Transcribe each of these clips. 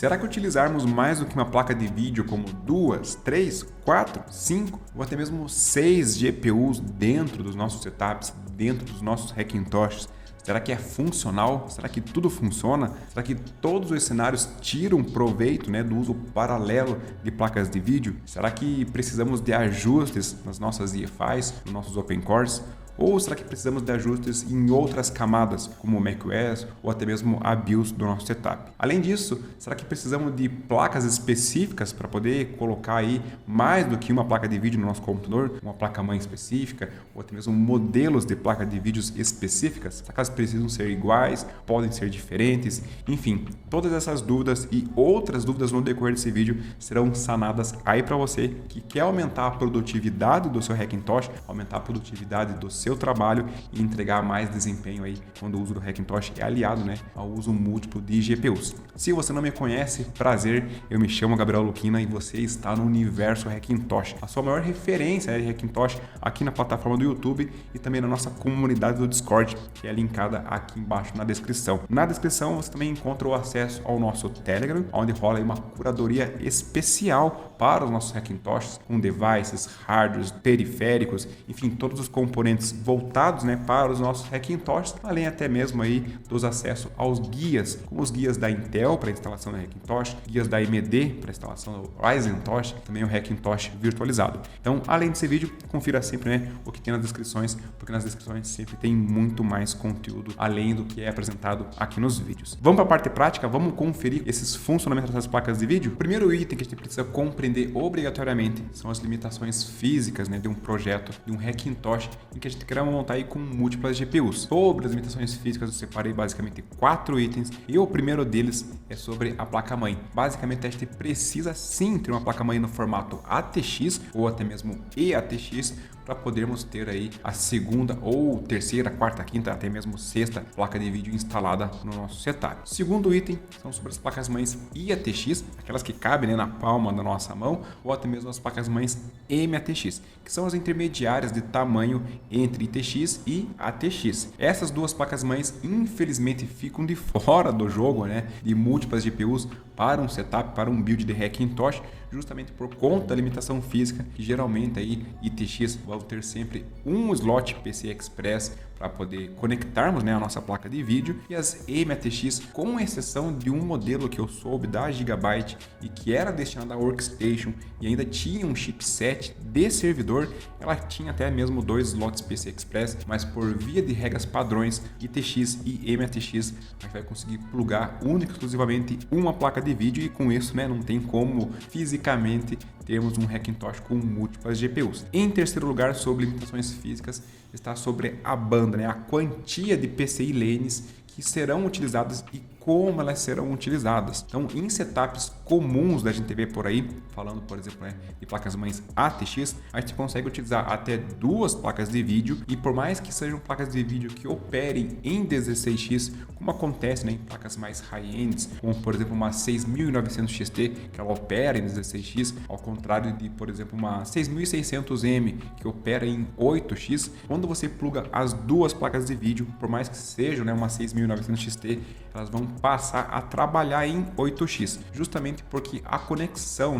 Será que utilizarmos mais do que uma placa de vídeo como 2, 3, 4, 5 ou até mesmo 6 GPUs dentro dos nossos setups, dentro dos nossos Hackintoshes, será que é funcional? Será que tudo funciona? Será que todos os cenários tiram proveito, do uso paralelo de placas de vídeo? Será que precisamos de ajustes nas nossas EFIs, nos nossos Open Cores? Ou será que precisamos de ajustes em outras camadas, como o macOS ou até mesmo a BIOS do nosso setup? Além disso, será que precisamos de placas específicas para poder colocar aí mais do que uma placa de vídeo no nosso computador, uma placa-mãe específica ou até mesmo modelos de placa de vídeos específicas? Será que elas precisam ser iguais, podem ser diferentes? Enfim, todas essas dúvidas e outras dúvidas no decorrer desse vídeo serão sanadas aí para você que quer aumentar a produtividade do seu Hackintosh, aumentar a produtividade do seu trabalho e entregar mais desempenho aí quando o uso do Hackintosh é aliado ao uso múltiplo de GPUs. Se você não me conhece, prazer, eu me chamo Gabriel Luquina e você está no Universo Hackintosh, a sua maior referência de Hackintosh aqui na plataforma do YouTube e também na nossa comunidade do Discord, que é linkada aqui embaixo na descrição. Na descrição você também encontra o acesso ao nosso Telegram, onde rola aí uma curadoria especial para os nossos Hackintoshes, com devices, hardwares, periféricos, enfim, todos os componentes voltados para os nossos Hackintoshes, além até mesmo aí dos acessos aos guias, como os guias da Intel para instalação do Hackintosh, guias da AMD para instalação do Ryzen Tosh, também o Hackintosh virtualizado. Então, além desse vídeo, confira sempre o que tem nas descrições, porque nas descrições sempre tem muito mais conteúdo além do que é apresentado aqui nos vídeos. Vamos para a parte prática, vamos conferir esses funcionamentos dessas placas de vídeo? O primeiro item que a gente precisa compreender obrigatoriamente são as limitações físicas de um projeto, de um Hackintosh, em que a gente quer montar aí com múltiplas GPUs. Sobre as limitações físicas, eu separei basicamente 4 itens e o primeiro deles é sobre a placa-mãe. Basicamente, a gente precisa sim ter uma placa-mãe no formato ATX ou até mesmo eATX para podermos ter aí a segunda ou terceira, quarta, quinta, até mesmo sexta placa de vídeo instalada no nosso setup. Segundo item são sobre as placas-mães IATX, aquelas que cabem na palma da nossa mão, ou até mesmo as placas-mães MATX, que são as intermediárias de tamanho entre ITX e ATX. Essas duas placas-mães infelizmente ficam de fora do jogo, de múltiplas GPUs para um setup, para um build de Hackintosh, justamente por conta da limitação física, que geralmente aí ITX vão ter sempre um slot PCI Express para poder conectarmos a nossa placa de vídeo, e as MATX, com exceção de um modelo que eu soube da Gigabyte e que era destinado à workstation e ainda tinha um chipset de servidor, ela tinha até mesmo 2 slots PCI Express, mas por via de regras padrões ITX e MATX a gente vai conseguir plugar única e exclusivamente uma placa de vídeo, e com isso não tem como fisicamente termos um Hackintosh com múltiplas GPUs. Em terceiro lugar, sobre limitações físicas, está sobre a banda, a quantia de PCI lanes que serão utilizadas e como elas serão utilizadas. Então, em setups comuns da gente ver por aí, falando, por exemplo, de placas-mães ATX, a gente consegue utilizar até 2 placas de vídeo, e por mais que sejam placas de vídeo que operem em 16x, como acontece em placas mais high-ends, como por exemplo uma 6900 XT, que ela opera em 16x, ao contrário de, por exemplo, uma 6600M, que opera em 8x, quando você pluga as 2 placas de vídeo, por mais que sejam uma 6900 XT, elas vão passar a trabalhar em 8x, justamente porque a conexão,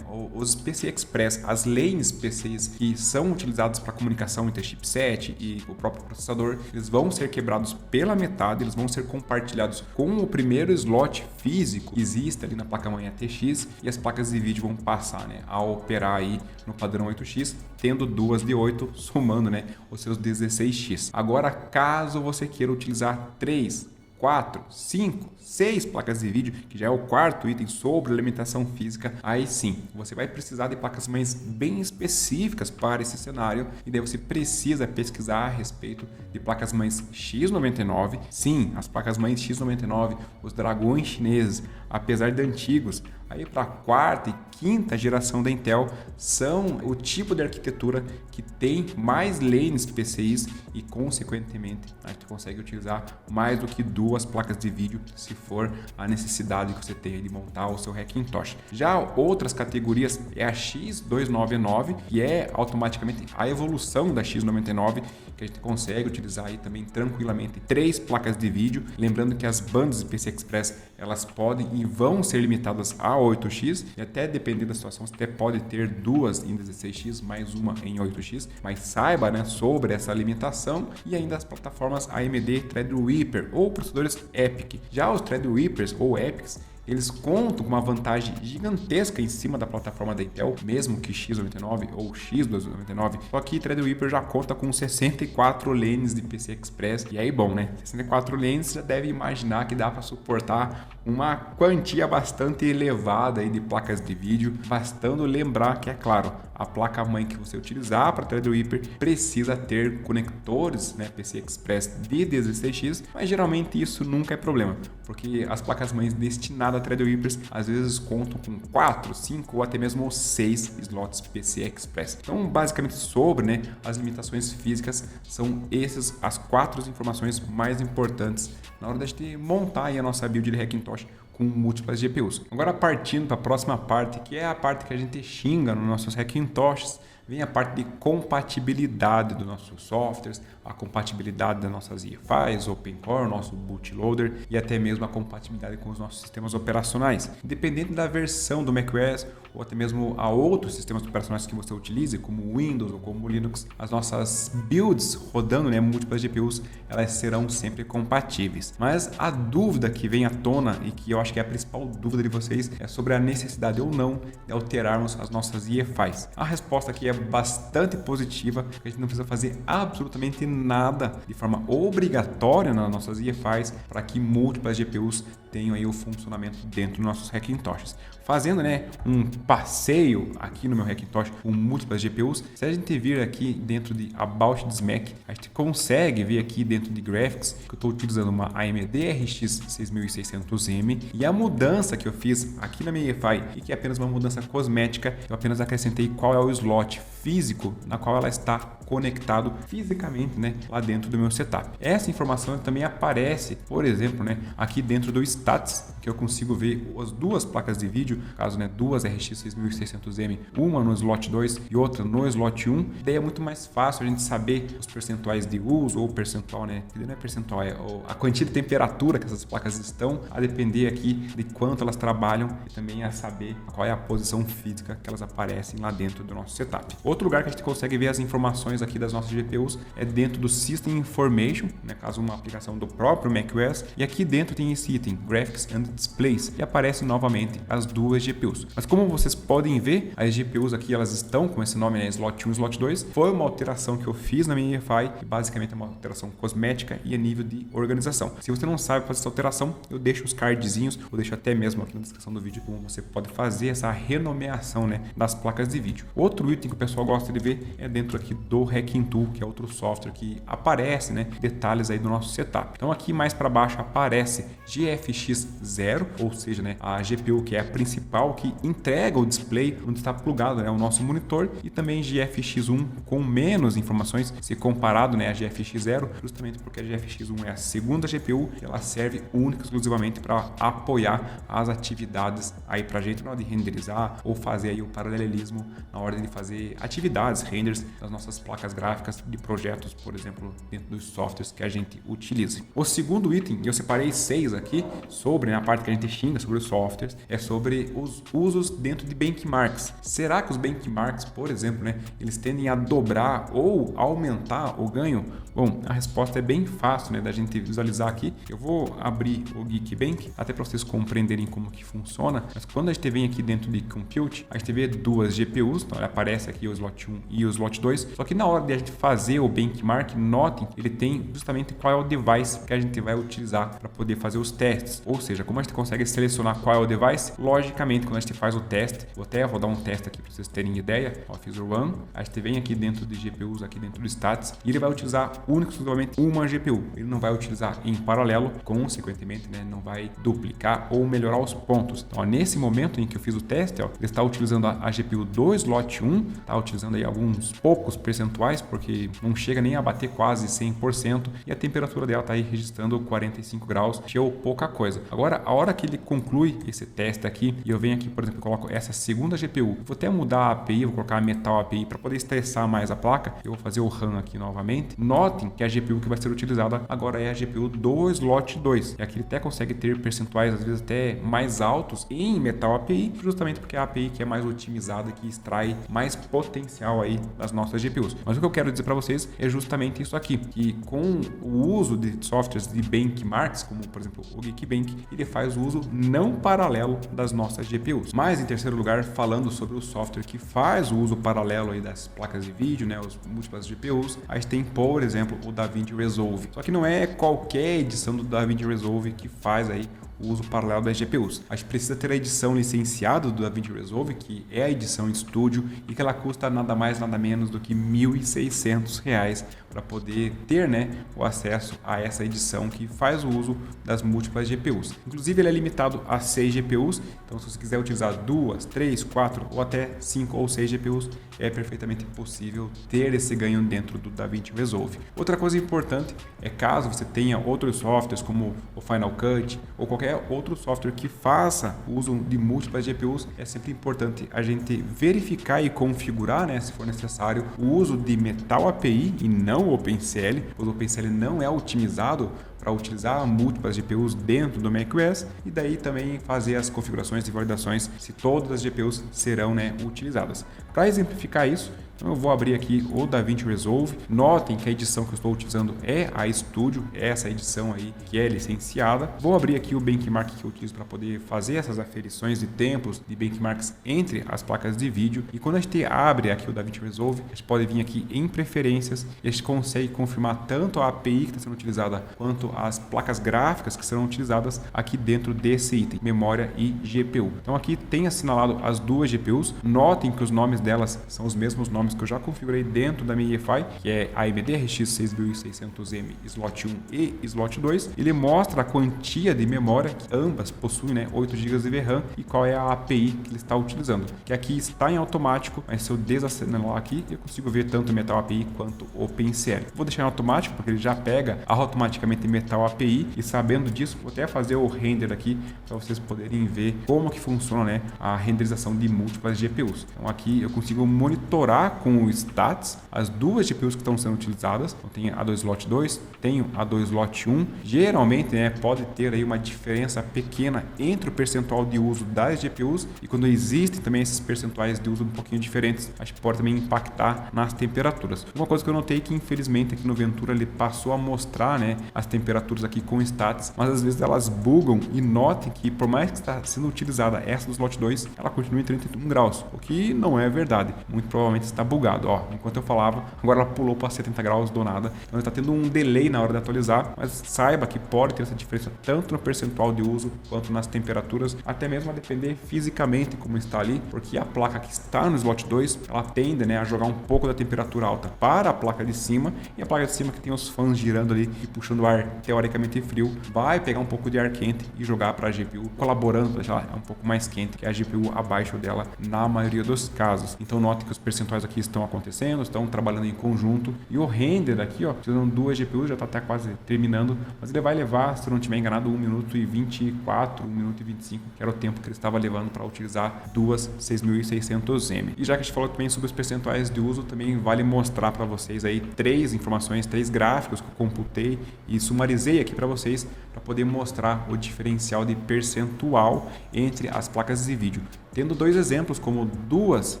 os PCI Express, as lanes PCIs que são utilizados para comunicação entre chipset e o próprio processador, eles vão ser quebrados pela metade, eles vão ser compartilhados com o primeiro slot físico que existe ali na placa-mãe ATX, e as placas de vídeo vão passar a operar aí no padrão 8x, tendo 2 de 8, somando os seus 16x. Agora, caso você queira utilizar 3, 4, 5, 6 placas de vídeo, que já é o quarto item sobre limitação física, aí sim, você vai precisar de placas-mães bem específicas para esse cenário, e daí você precisa pesquisar a respeito de placas-mães X99. Sim, as placas-mães X99, os dragões chineses, apesar de antigos, aí para a quarta e quinta geração da Intel, são o tipo de arquitetura que tem mais lanes PCIs e, consequentemente, a gente consegue utilizar mais do que 2 placas de vídeo, se for a necessidade que você tenha de montar o seu Hackintosh. Já outras categorias é a X299, que é automaticamente a evolução da X99, que a gente consegue utilizar aí também tranquilamente 3 placas de vídeo. Lembrando que as bandas de PCI Express elas podem e vão ser limitadas a 8x, e até dependendo da situação, você até pode ter duas em 16x, mais uma em 8x, mas saiba, né, sobre essa limitação. E ainda as plataformas AMD Threadripper ou processadores EPYC. Já os Threadrippers ou EPYCs, eles contam com uma vantagem gigantesca em cima da plataforma da Intel, mesmo que X99 ou X299. Só que Threadripper já conta com 64 lanes de PCI Express. E aí, bom, né? 64 lanes, você já deve imaginar que dá para suportar uma quantia bastante elevada aí de placas de vídeo. Bastando lembrar que, é claro, a placa-mãe que você utilizar para Threadripper precisa ter conectores, né, PCI Express de 16x, mas geralmente isso nunca é problema, porque as placas-mães destinadas a Threadrippers às vezes contam com 4, 5 ou até mesmo 6 slots PCI Express. Então, basicamente sobre, né, as limitações físicas, são essas as 4 informações mais importantes na hora da gente montar aí a nossa build de Hackintosh com múltiplas GPUs. Agora, partindo para a próxima parte, que é a parte que a gente xinga nos nossos Hackintoshes, vem a parte de compatibilidade dos nossos softwares, a compatibilidade das nossas EFIs, OpenCore, nosso bootloader e até mesmo a compatibilidade com os nossos sistemas operacionais. Independente da versão do macOS ou até mesmo a outros sistemas operacionais que você utilize, como Windows ou como Linux, as nossas builds rodando, né, múltiplas GPUs, elas serão sempre compatíveis. Mas a dúvida que vem à tona e que eu acho que é a principal dúvida de vocês é sobre a necessidade ou não de alterarmos as nossas EFIs. A resposta aqui é bastante positiva, porque a gente não precisa fazer absolutamente nada de forma obrigatória nas nossas EFIs para que múltiplas GPUs tenham aí o funcionamento dentro dos nossos Hackintoshes. Fazendo, né, um passeio aqui no meu Hackintosh com múltiplas GPUs, se a gente vir aqui dentro de About this Mac, a gente consegue ver aqui dentro de Graphics que eu estou utilizando uma AMD RX 6600M, e a mudança que eu fiz aqui na minha EFI, e que é apenas uma mudança cosmética, eu apenas acrescentei qual é o slot físico na qual ela está conectado fisicamente, né, lá dentro do meu setup. Essa informação também aparece, por exemplo, né, aqui dentro do Stats, que eu consigo ver as duas placas de vídeo, caso, né, duas RX 6600M, uma no slot 2 e outra no slot 1. Daí é muito mais fácil a gente saber os percentuais de uso, ou percentual, né, não é percentual, é a quantia de temperatura que essas placas estão, a depender aqui de quanto elas trabalham, e também a saber qual é a posição física que elas aparecem lá dentro do nosso setup. Outro lugar que a gente consegue ver as informações aqui das nossas GPUs é dentro do System Information, né, caso uma aplicação do próprio macOS, e aqui dentro tem esse item, Graphics and Displays, e aparece novamente as duas GPUs. Mas como vocês podem ver, as GPUs aqui elas estão com esse nome, né, slot 1 e slot 2, foi uma alteração que eu fiz na minha EFI, que basicamente é uma alteração cosmética e a nível de organização. Se você não sabe fazer essa alteração, eu deixo os cardzinhos, ou deixo até mesmo aqui na descrição do vídeo como você pode fazer essa renomeação, né, das placas de vídeo. Outro item que o pessoal gosta de ver é dentro aqui do Hacking Tool, que é outro software que aparece, né, detalhes aí do nosso setup. Então aqui mais para baixo aparece GFX 0, ou seja, né, a GPU que é a principal que entrega o display onde está plugado, né, o nosso monitor, e também GFX 1 com menos informações se comparado, né, a GFX 0, justamente porque a GFX 1 é a segunda GPU e ela serve única e exclusivamente para apoiar as atividades aí para a gente na hora de renderizar ou fazer aí o paralelismo na hora de fazer atividades, renders das nossas placas gráficas de projetos, por exemplo, dentro dos softwares que a gente utiliza. O segundo item, eu separei 6 aqui sobre, né, a parte que a gente xinga sobre os softwares, é sobre os usos dentro de benchmarks. Será que os benchmarks, por exemplo, né, eles tendem a dobrar ou aumentar o ganho? Bom, a resposta é bem fácil, né, da gente visualizar aqui. Eu vou abrir o Geekbench até para vocês compreenderem como que funciona, mas quando a gente vem aqui dentro de Compute, a gente vê duas GPUs, então aparece aqui o slot 1 e o slot 2, só que na hora de a gente fazer o benchmark, notem, ele tem justamente qual é o device que a gente vai utilizar para poder fazer os testes, ou seja, como a gente consegue selecionar qual é o device, logicamente quando a gente faz o teste, vou dar um teste aqui para vocês terem ideia, ó, fiz o run, a gente vem aqui dentro de GPUs, aqui dentro do Stats, e ele vai utilizar único e exclusivamente uma GPU, ele não vai utilizar em paralelo, consequentemente, né, não vai duplicar ou melhorar os pontos. Então, ó, nesse momento em que eu fiz o teste, ó, ele está utilizando a GPU do slot 1, está utilizando aí alguns poucos percentuais, porque não chega nem a bater quase 100%, e a temperatura dela está aí registrando 45 graus, achei pouca coisa. Agora, a hora que ele conclui esse teste aqui, e eu venho aqui, por exemplo, coloco essa segunda GPU, vou até mudar a API, vou colocar a Metal API para poder estressar mais a placa, eu vou fazer o RAM aqui novamente. Notem que a GPU que vai ser utilizada agora é a GPU do slot 2, e aqui ele até consegue ter percentuais, às vezes até mais altos em Metal API, justamente porque é a API que é mais otimizada, que extrai mais potencial aí das nossas GPUs. Mas o que eu quero dizer para vocês é justamente isso aqui, que com o uso de softwares de benchmarks, como por exemplo o Geekbench, ele faz o uso não paralelo das nossas GPUs. Mas em terceiro lugar, falando sobre o software que faz o uso paralelo aí das placas de vídeo, né, os múltiplas GPUs, a gente tem, por exemplo, o DaVinci Resolve. Só que não é qualquer edição do DaVinci Resolve que faz aí o uso paralelo das GPUs. A gente precisa ter a edição licenciada do DaVinci Resolve, que é a edição em estúdio, e que ela custa nada mais nada menos do que R$ 1.600 para poder ter, né, o acesso a essa edição que faz o uso das múltiplas GPUs. Inclusive ele é limitado a 6 GPUs, então se você quiser utilizar 2, 3, 4 ou até 5 ou 6 GPUs, é perfeitamente possível ter esse ganho dentro do DaVinci Resolve. Outra coisa importante é, caso você tenha outros softwares como o Final Cut ou qualquer outro software que faça uso de múltiplas GPUs, é sempre importante a gente verificar e configurar, né, se for necessário, o uso de Metal API e não o OpenCL, pois o OpenCL não é otimizado para utilizar múltiplas GPUs dentro do macOS, e daí também fazer as configurações e validações se todas as GPUs serão, né, utilizadas. Para exemplificar isso, então eu vou abrir aqui o DaVinci Resolve. Notem que a edição que eu estou utilizando é a Studio, essa edição aí que é licenciada. Vou abrir aqui o benchmark que eu utilizo para poder fazer essas aferições de tempos de benchmarks entre as placas de vídeo. E quando a gente abre aqui o DaVinci Resolve, a gente pode vir aqui em preferências e a gente consegue confirmar tanto a API que está sendo utilizada quanto as placas gráficas que serão utilizadas aqui dentro desse item, memória e GPU. Então aqui tem assinalado as duas GPUs. Notem que os nomes delas são os mesmos nomes que eu já configurei dentro da minha EFI, que é AMD RX 6600M slot 1 e slot 2. Ele mostra a quantia de memória que ambas possuem, né, 8 GB de VRAM, e qual é a API que ele está utilizando, que aqui está em automático, mas se eu desassinalar aqui, eu consigo ver tanto Metal API quanto OpenCL. Vou deixar em automático, porque ele já pega automaticamente Metal API, e sabendo disso, vou até fazer o render aqui, para vocês poderem ver como que funciona, né, a renderização de múltiplas GPUs. Então aqui eu consigo monitorar com o stats as duas GPUs que estão sendo utilizadas. Então, tem a do slot 2, tenho a do slot 1. Geralmente, né, pode ter aí uma diferença pequena entre o percentual de uso das GPUs, e quando existem também esses percentuais de uso um pouquinho diferentes, acho que pode também impactar nas temperaturas. Uma coisa que eu notei que infelizmente aqui no Ventura ele passou a mostrar, né, as temperaturas aqui com stats, mas às vezes elas bugam, e notem que por mais que está sendo utilizada essa do slot 2, ela continua em 31 graus, o que não é verdade. Muito provavelmente está bugado. Ó, enquanto eu falava, agora ela pulou para 70 graus do nada. Então está tendo um delay na hora de atualizar, mas saiba que pode ter essa diferença tanto no percentual de uso quanto nas temperaturas, até mesmo a depender fisicamente como está ali, porque a placa que está no slot 2, ela tende, né, a jogar um pouco da temperatura alta para a placa de cima, e a placa de cima que tem os fãs girando ali e puxando ar teoricamente frio, vai pegar um pouco de ar quente e jogar para a GPU, colaborando para deixar ela um pouco mais quente que a GPU abaixo dela na maioria dos casos. Então note que os percentuais aqui estão acontecendo, estão trabalhando em conjunto, e o render aqui, ó, utilizando duas GPUs, já está até quase terminando, mas ele vai levar, se eu não estiver enganado, 1 minuto e 24, 1 minuto e 25, que era o tempo que ele estava levando para utilizar duas 6600M. E já que a gente falou também sobre os percentuais de uso, também vale mostrar para vocês aí 3 informações, 3 gráficos que eu computei e sumarizei aqui para vocês, para poder mostrar o diferencial de percentual entre as placas de vídeo, tendo 2 exemplos como duas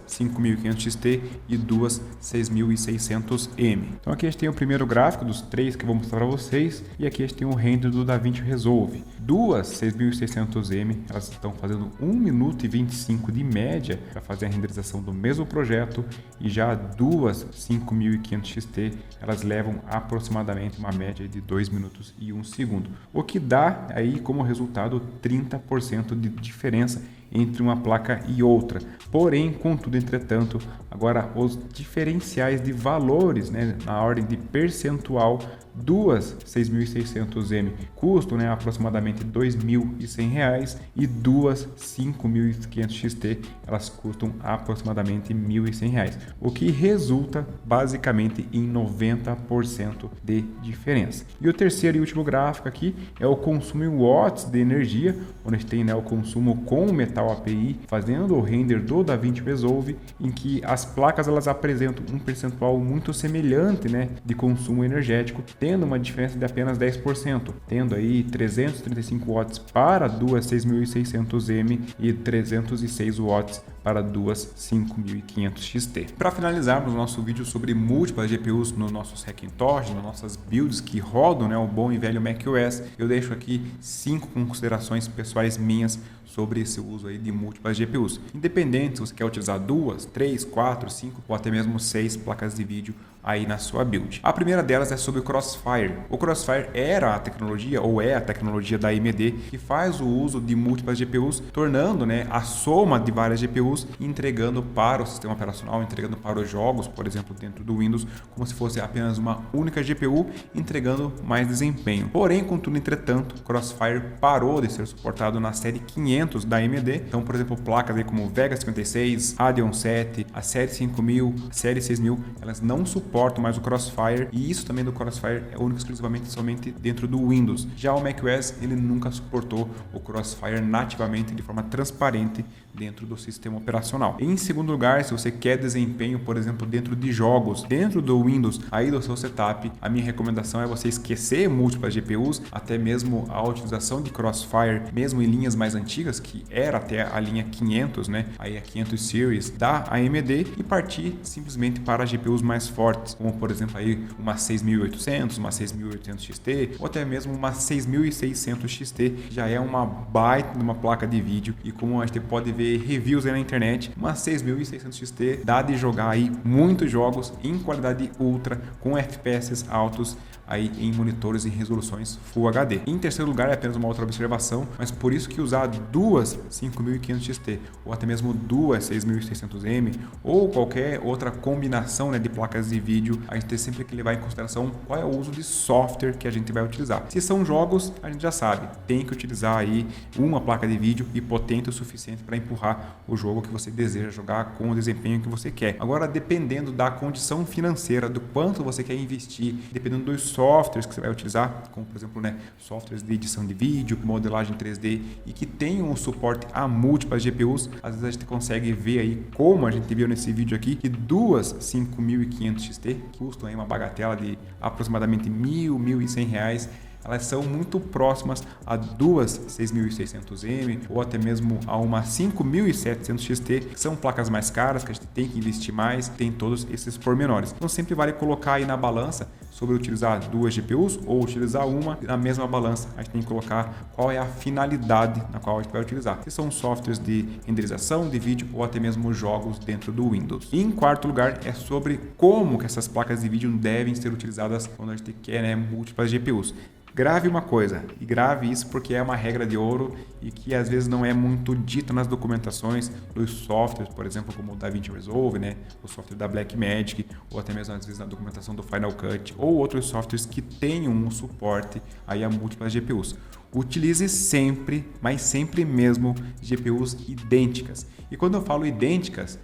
5500 XT e duas 6600M. Então aqui a gente tem o primeiro gráfico dos 3 que eu vou mostrar para vocês, e aqui a gente tem o render do DaVinci Resolve. Duas 6600M, elas estão fazendo 1 minuto e 25 de média para fazer a renderização do mesmo projeto, e já duas 5500 XT, elas levam aproximadamente uma média de 2 minutos e 1 segundo, o que dá aí como resultado 30% de diferença entre uma placa e outra. Porém, contudo, entretanto, agora os diferenciais de valores, né, na ordem de percentual duas 6.600M custam, né, aproximadamente R$ 2.100 e duas 5.500 XT elas custam aproximadamente R$ 1.100, o que resulta basicamente em 90% de diferença. E o terceiro e último gráfico aqui é o consumo em watts de energia, onde a gente tem, né, o consumo com o Metal API fazendo o render do DaVinci Resolve, em que as placas elas apresentam um percentual muito semelhante, né, de consumo energético, tendo uma diferença de apenas 10%, tendo aí 335 watts para duas 6.600M e 306 watts para duas 5.500 XT. Para finalizarmos o nosso vídeo sobre múltiplas GPUs nos nossos Hackintosh, nas nossas builds que rodam, né, o bom e velho macOS, eu deixo aqui 5 considerações pessoais minhas sobre esse uso aí de múltiplas GPUs. Independente se você quer utilizar 2, 3, 4, 5 ou até mesmo 6 placas de vídeo aí na sua build. A primeira delas é sobre o Crossfire. O Crossfire era a tecnologia, ou é a tecnologia da AMD, que faz o uso de múltiplas GPUs, tornando, né, a soma de várias GPUs, entregando para o sistema operacional, entregando para os jogos, por exemplo, dentro do Windows, como se fosse apenas uma única GPU, entregando mais desempenho. Porém, contudo, entretanto, Crossfire parou de ser suportado na série 500 da AMD. Então, por exemplo, placas aí como Vega 56, Radeon 7, a série 5000, a série 6000, elas não suportam mais o Crossfire, e isso também do Crossfire é único exclusivamente somente dentro do Windows. Já o macOS, ele nunca suportou o Crossfire nativamente de forma transparente dentro do sistema operacional. Em segundo lugar, se você quer desempenho, por exemplo, dentro de jogos, dentro do Windows, aí do seu setup, a minha recomendação é você esquecer múltiplas GPUs, até mesmo a utilização de Crossfire, mesmo em linhas mais antigas, que era até a linha 500, né? Aí a 500 Series da AMD, e partir simplesmente para GPUs mais fortes, como por exemplo aí uma 6800, uma 6800 XT, ou até mesmo uma 6600 XT, que já é uma baita de uma placa de vídeo, e como a gente pode ver reviews aí na internet, uma 6600 XT dá de jogar aí muitos jogos em qualidade ultra, com FPS altos, aí em monitores e resoluções Full HD. Em terceiro lugar, é apenas uma outra observação, mas por isso que usar duas 5500 XT ou até mesmo duas 6600M ou qualquer outra combinação, né, de placas de vídeo, a gente tem sempre que levar em consideração qual é o uso de software que a gente vai utilizar. Se são jogos, a gente já sabe, tem que utilizar aí uma placa de vídeo e potente o suficiente para empurrar o jogo que você deseja jogar com o desempenho que você quer. Agora, dependendo da condição financeira, do quanto você quer investir, dependendo dos softwares que você vai utilizar, como por exemplo, né, softwares de edição de vídeo, modelagem 3D e que tenham um suporte a múltiplas GPUs, às vezes a gente consegue ver aí, como a gente viu nesse vídeo aqui, que duas 5500 XT, que custam aí uma bagatela de aproximadamente R$ 1.100, elas são muito próximas a duas 6600M ou até mesmo a uma 5700 XT, que são placas mais caras, que a gente tem que investir mais, tem todos esses pormenores. Então sempre vale colocar aí na balança sobre utilizar duas GPUs ou utilizar uma. Na mesma balança, a gente tem que colocar qual é a finalidade na qual a gente vai utilizar. Se são softwares de renderização de vídeo ou até mesmo jogos dentro do Windows. E em quarto lugar, é sobre como que essas placas de vídeo devem ser utilizadas quando a gente quer, né, múltiplas GPUs. Grave uma coisa, e grave isso porque é uma regra de ouro e que às vezes não é muito dita nas documentações dos softwares, por exemplo, como o DaVinci Resolve, né, o software da Blackmagic, ou até mesmo às vezes na documentação do Final Cut, ou outros softwares que tenham um suporte aí a múltiplas GPUs. Utilize sempre, mas sempre mesmo, GPUs idênticas. E quando eu falo idênticas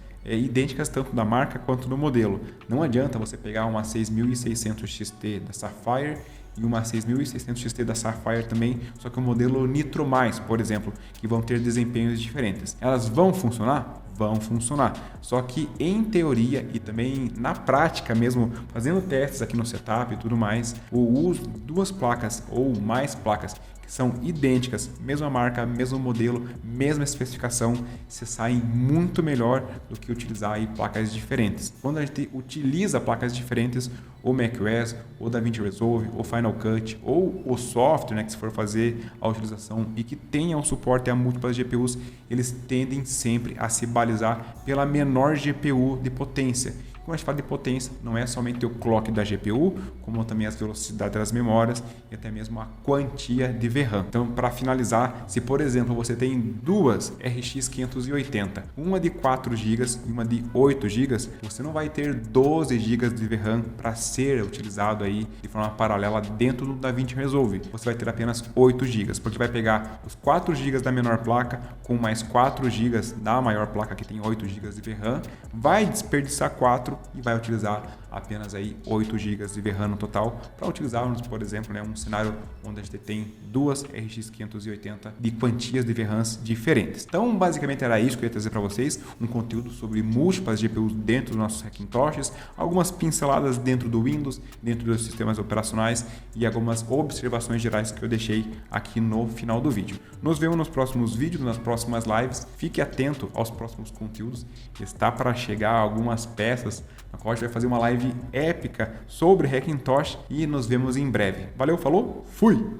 tanto da marca quanto do modelo. Não adianta você pegar uma 6600 XT da Sapphire e uma 6600 XT da Sapphire também, só que o modelo Nitro+, por exemplo, que vão ter desempenhos diferentes. Elas vão funcionar? Vão funcionar. Só que em teoria e também na prática mesmo, fazendo testes aqui no setup e tudo mais, o uso de duas placas ou mais placas que são idênticas, mesma marca, mesmo modelo, mesma especificação, se saem muito melhor do que utilizar aí placas diferentes. Quando a gente utiliza placas diferentes, ou macOS, ou DaVinci Resolve, ou Final Cut, ou o software, né, que se for fazer a utilização e que tenha o suporte a múltiplas GPUs, eles tendem sempre a se balizar pela menor GPU de potência. quando a gente fala de potência, não é somente o clock da GPU, como também as velocidades das memórias e até mesmo a quantia de VRAM. Então, para finalizar, se por exemplo você tem duas RX 580, uma de 4 GB e uma de 8 GB, você não vai ter 12 GB de VRAM para ser utilizado aí de forma paralela dentro do DaVinci Resolve. Você vai ter apenas 8 GB, porque vai pegar os 4 GB da menor placa com mais 4 GB da maior placa que tem 8 GB de VRAM, vai desperdiçar 4 e vai utilizar apenas aí 8 GB de VRAM no total para utilizarmos, por exemplo, um cenário onde a gente tem duas RX 580 de quantias de VRAMs diferentes. Então, basicamente era isso que eu ia trazer para vocês, um conteúdo sobre múltiplas GPUs dentro dos nossos Hackintoshes, algumas pinceladas dentro do Windows, dentro dos sistemas operacionais e algumas observações gerais que eu deixei aqui no final do vídeo. Nos vemos nos próximos vídeos, nas próximas lives. Fique atento aos próximos conteúdos. Está para chegar algumas peças na qual a gente vai fazer uma live épica sobre Hackintosh e nos vemos em breve. Valeu, falou, fui!